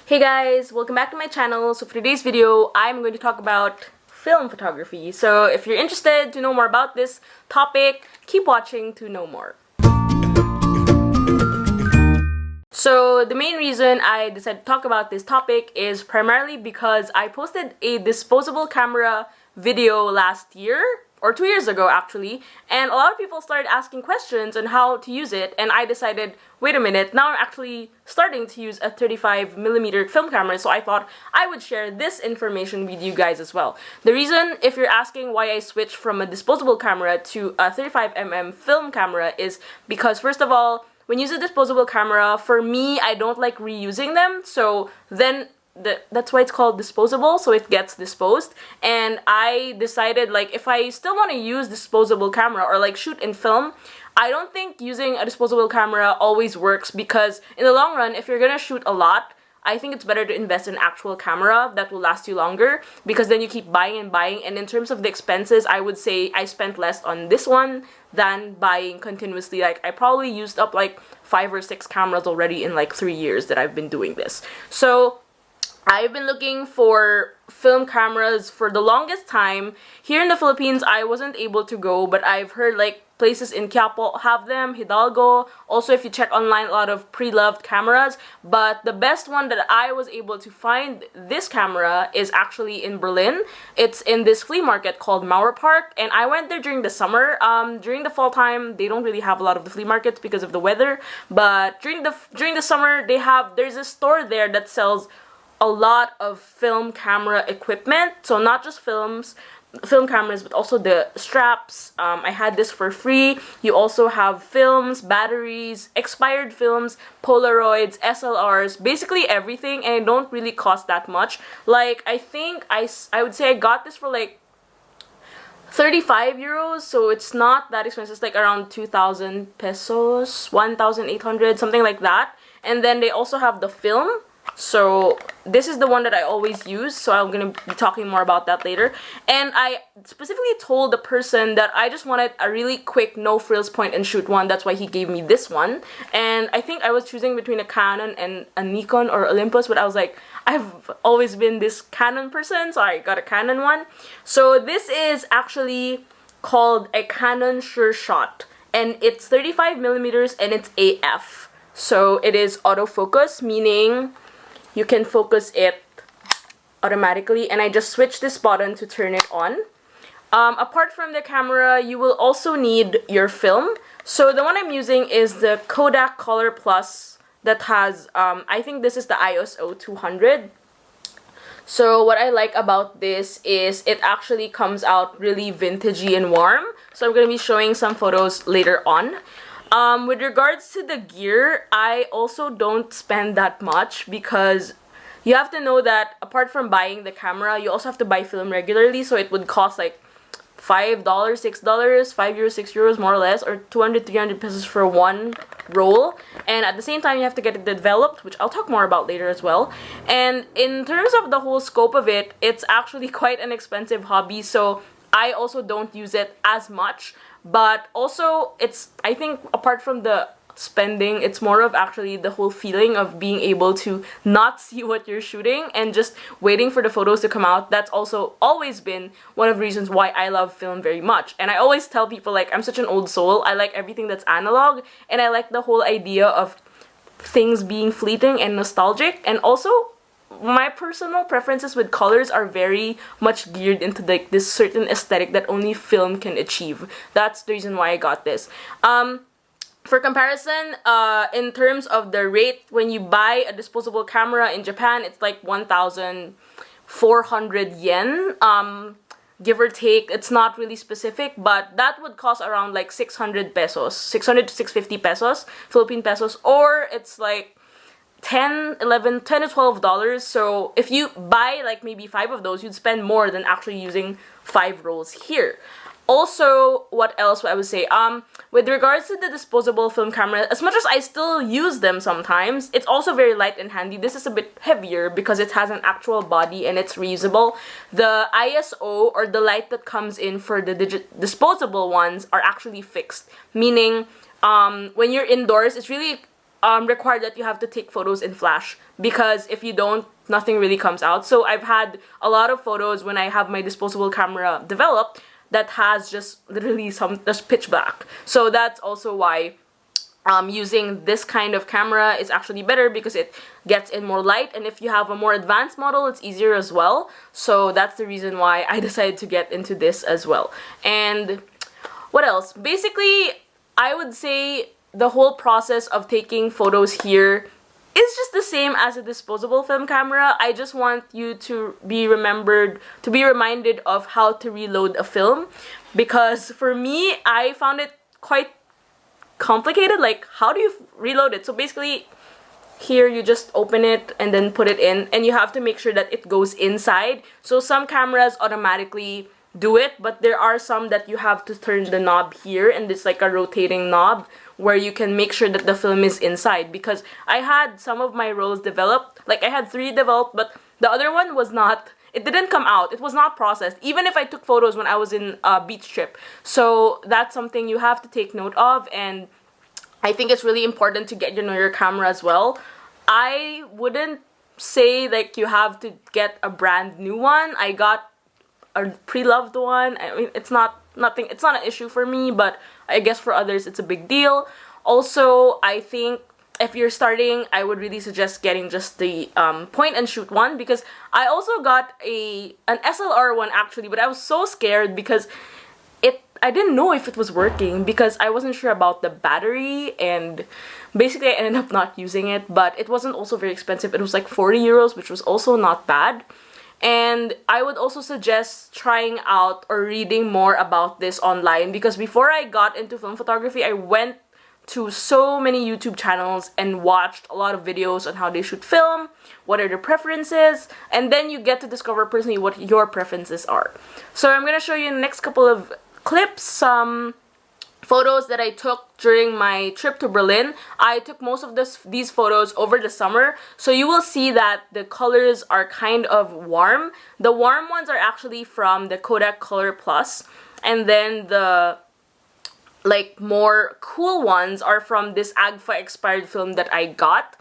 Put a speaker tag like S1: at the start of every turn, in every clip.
S1: Hey guys, welcome back to my channel. So for today's video, I'm going to talk about film photography. So if you're interested to know more about this topic, keep watching to know more. So the main reason I decided to talk about this topic is primarily because I posted a disposable camera video last year, or 2 years ago actually, and a lot of people started asking questions on how to use it, and I decided, wait a minute, now I'm actually starting to use a 35mm film camera, so I thought I would share this information with you guys as well. The reason, if you're asking why I switched from a disposable camera to a 35mm film camera, is because first of all, when you use a disposable camera, for me, I don't like reusing them, so then that's why it's called disposable, so it gets disposed. And I decided, like, if I still want to use disposable camera or like shoot in film, I don't think using a disposable camera always works, because in the long run, if you're gonna shoot a lot, I think it's better to invest in an actual camera that will last you longer, because then you keep buying and buying, and in terms of the expenses, I would say I spent less on this one than buying continuously. Like, I probably used up like 5 or 6 cameras already in like 3 years that I've been doing this. So I've been looking for film cameras for the longest time. Here in the Philippines, I wasn't able to go, but I've heard like places in Quiapo have them, Hidalgo. Also, if you check online, a lot of pre-loved cameras. But the best one that I was able to find this camera is actually in Berlin. It's in this flea market called Mauer Park, and I went there during the summer. During the fall time, they don't really have a lot of the flea markets because of the weather. But during the summer, there's a store there that sells a lot of film camera equipment. So not just film cameras, but also the straps. I had this for free. You also have films, batteries, expired films, Polaroids, SLRs, basically everything, and it don't really cost that much. Like, I think I would say I got this for like 35 euros, so it's not that expensive. It's like around 2,000 pesos, 1,800, something like that. And then they also have the film. So this is the one that I always use, so I'm gonna be talking more about that later. And I specifically told the person that I just wanted a really quick, no frills point and shoot one. That's why he gave me this one. And I think I was choosing between a Canon and a Nikon or Olympus, but I was like, I've always been this Canon person, so I got a Canon one. So this is actually called a Canon Sure Shot, and it's 35mm and it's AF. So it is autofocus, meaning you can focus it automatically, and I just switch this button to turn it on. Apart from the camera, you will also need your film. So the one I'm using is the Kodak Color Plus that has, I think this is the ISO 200. So what I like about this is it actually comes out really vintagey and warm. So I'm going to be showing some photos later on. With regards to the gear, I also don't spend that much, because you have to know that apart from buying the camera, you also have to buy film regularly, so it would cost like $5, $6, 5 euros, 6 euros more or less, or 200, 300 pesos for one roll. And at the same time, you have to get it developed, which I'll talk more about later as well. And in terms of the whole scope of it, it's actually quite an expensive hobby, so I also don't use it as much. But also, I think apart from the spending, it's more of actually the whole feeling of being able to not see what you're shooting and just waiting for the photos to come out. That's also always been one of the reasons why I love film very much. And I always tell people, like, I'm such an old soul. I like everything that's analog, and I like the whole idea of things being fleeting and nostalgic. And also, my personal preferences with colors are very much geared into like this certain aesthetic that only film can achieve. That's the reason why I got this. For comparison, in terms of the rate, when you buy a disposable camera in Japan, it's like 1,400 yen, give or take. It's not really specific, but that would cost around like 600 pesos, 600 to 650 pesos, Philippine pesos, or it's like $10 to $12. So if you buy like maybe 5 of those, you'd spend more than actually using 5 rolls here. Also, what else I would say? With regards to the disposable film camera, as much as I still use them sometimes, it's also very light and handy. This is a bit heavier because it has an actual body and it's reusable. The ISO, or the light that comes in for the disposable ones, are actually fixed. Meaning, when you're indoors, it's really require that you have to take photos in flash, because if you don't, nothing really comes out. So I've had a lot of photos when I have my disposable camera developed that has just literally just pitch black. So that's also why using this kind of camera is actually better, because it gets in more light, and if you have a more advanced model, it's easier as well. So that's the reason why I decided to get into this as well. And what else? Basically, I would say the whole process of taking photos here is just the same as a disposable film camera. I just want you to be reminded of how to reload a film, because for me, I found it quite complicated. Like, how do you reload it? So basically, here you just open it and then put it in, and you have to make sure that it goes inside. So some cameras automatically do it, but there are some that you have to turn the knob here, and it's like a rotating knob where you can make sure that the film is inside. Because I had some of my rolls developed, like I had 3 developed, but the other one was not, it didn't come out, it was not processed, even if I took photos when I was in a beach trip. So that's something you have to take note of, and I think it's really important to get to know your camera as well. I wouldn't say like you have to get a brand new one. I got a pre-loved one. I mean, it's not an issue for me, but I guess for others it's a big deal. Also, I think if you're starting, I would really suggest getting just the point and shoot one, because I also got an SLR one actually, but I was so scared because I didn't know if it was working, because I wasn't sure about the battery, and basically I ended up not using it. But it wasn't also very expensive. It was like 40 euros, which was also not bad. And I would also suggest trying out or reading more about this online, because before I got into film photography, I went to so many YouTube channels and watched a lot of videos on how they shoot film, what are their preferences, and then you get to discover personally what your preferences are. So I'm going to show you in the next couple of clips some photos that I took during my trip to Berlin. I took most of these photos over the summer, so you will see that the colors are kind of warm. The warm ones are actually from the Kodak Color Plus, and then the like more cool ones are from this Agfa expired film that I got.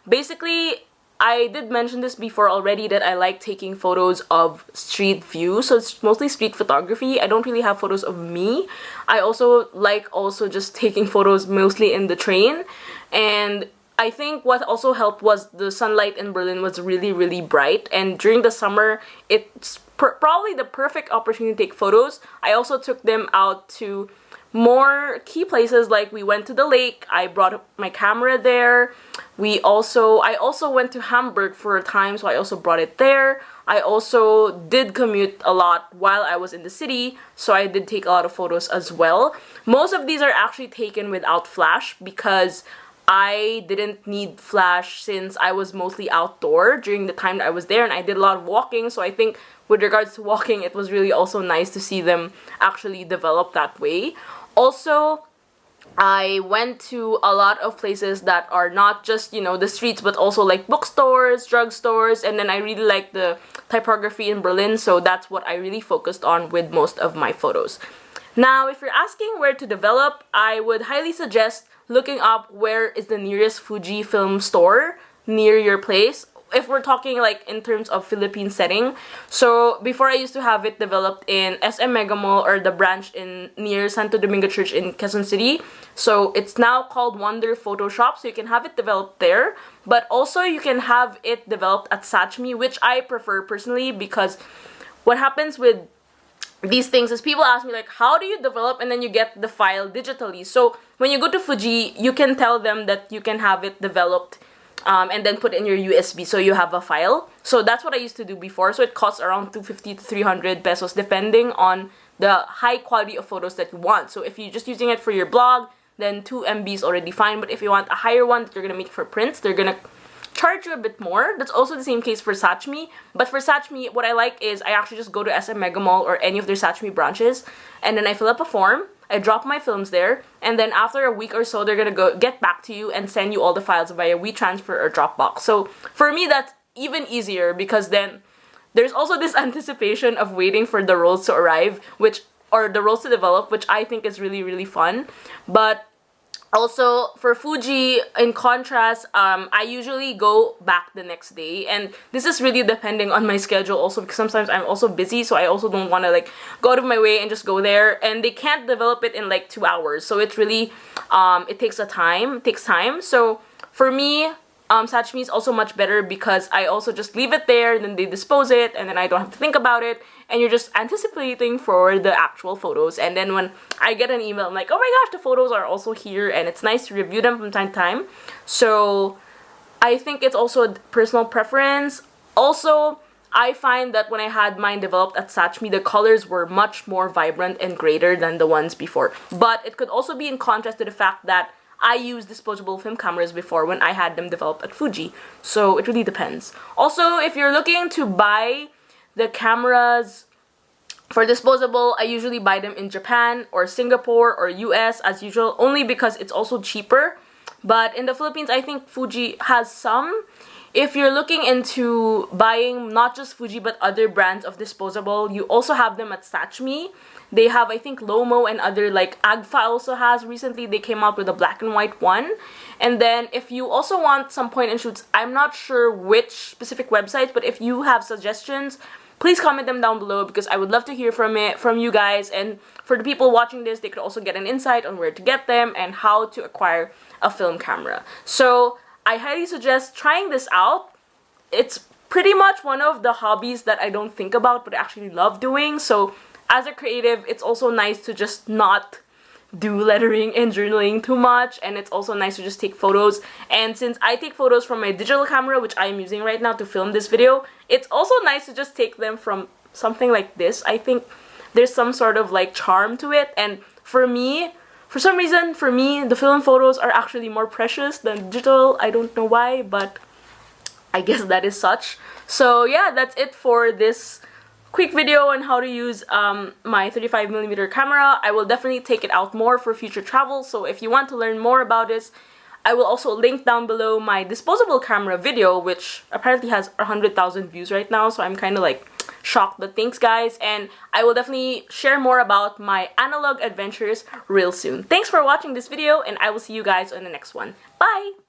S1: Basically, I did mention this before already, that I like taking photos of street view, so it's mostly street photography. I don't really have photos of me. I also like just taking photos mostly in the train, and I think what also helped was the sunlight in Berlin was really, really bright, and during the summer, it's probably the perfect opportunity to take photos. I also took them out to more key places, like we went to the lake. I brought my camera there. I also went to Hamburg for a time, so I also brought it there. I also did commute a lot while I was in the city, so I did take a lot of photos as well. Most of these are actually taken without flash, because I didn't need flash since I was mostly outdoor during the time that I was there, and I did a lot of walking. So I think with regards to walking, it was really also nice to see them actually develop that way. Also, I went to a lot of places that are not just, the streets, but also like bookstores, drugstores, and then I really like the typography in Berlin, so that's what I really focused on with most of my photos. Now, if you're asking where to develop, I would highly suggest looking up where is the nearest Fujifilm store near your place, if we're talking like in terms of Philippine setting. So before, I used to have it developed in SM Mega Mall, or the branch near Santo Domingo Church in Quezon City. So it's now called Wonder Photoshop, so you can have it developed there. But also you can have it developed at Satchme, which I prefer personally, because what happens with these things is people ask me like, how do you develop and then you get the file digitally? So when you go to Fuji, you can tell them that you can have it developed and then put in your USB, so you have a file. So that's what I used to do before. So it costs around 250 to 300 pesos depending on the high quality of photos that you want. So if you're just using it for your blog, then 2 MB is already fine. But if you want a higher one that you're gonna make for prints, they're gonna charge you a bit more. That's also the same case for Satchme. But for Satchme, what I like is I actually just go to SM Mega Mall or any of their Satchme branches, and then I fill up a form, I drop my films there, and then after a week or so, they're gonna get back to you and send you all the files via WeTransfer or Dropbox. So for me, that's even easier, because then there's also this anticipation of waiting for the rolls to arrive, or the rolls to develop, which I think is really, really fun. But Also, for Fuji, in contrast, I usually go back the next day, and this is really depending on my schedule also, because sometimes I'm also busy, so I also don't want to like go out of my way and just go there, and they can't develop it in like 2 hours, so it's really it takes time. So for me, sashimi is also much better because I also just leave it there, and then they dispose it, and then I don't have to think about it, and you're just anticipating for the actual photos. And then when I get an email, I'm like, oh my gosh, the photos are also here, and it's nice to review them from time to time. So I think it's also a personal preference. Also, I find that when I had mine developed at Sashimi, the colors were much more vibrant and greater than the ones before. But it could also be in contrast to the fact that I used disposable film cameras before when I had them developed at Fuji. So it really depends. Also, if you're looking to buy the cameras for disposable, I usually buy them in Japan or Singapore or US as usual, only because it's also cheaper. But in the Philippines, I think Fuji has some. If you're looking into buying not just Fuji but other brands of disposable, you also have them at Sashimi. They have, I think, Lomo and other, like Agfa also has. Recently, they came out with a black and white one. And then if you also want some point and shoots, I'm not sure which specific websites, but if you have suggestions, please comment them down below, because I would love to hear from you guys. And for the people watching this, they could also get an insight on where to get them and how to acquire a film camera. So I highly suggest trying this out. It's pretty much one of the hobbies that I don't think about but actually love doing. So as a creative, it's also nice to just not do lettering and journaling too much, and it's also nice to just take photos. And since I take photos from my digital camera, which I am using right now to film this video, it's also nice to just take them from something like this. I think there's some sort of like charm to it, and for me, for some reason, for me, the film photos are actually more precious than digital. I don't know why, but I guess that is such. So yeah, that's it for this quick video on how to use my 35mm camera. I will definitely take it out more for future travel, so if you want to learn more about this, I will also link down below my disposable camera video, which apparently has 100,000 views right now, so I'm kind of like shocked, but thanks guys, and I will definitely share more about my analog adventures real soon. Thanks for watching this video, and I will see you guys on the next one. Bye!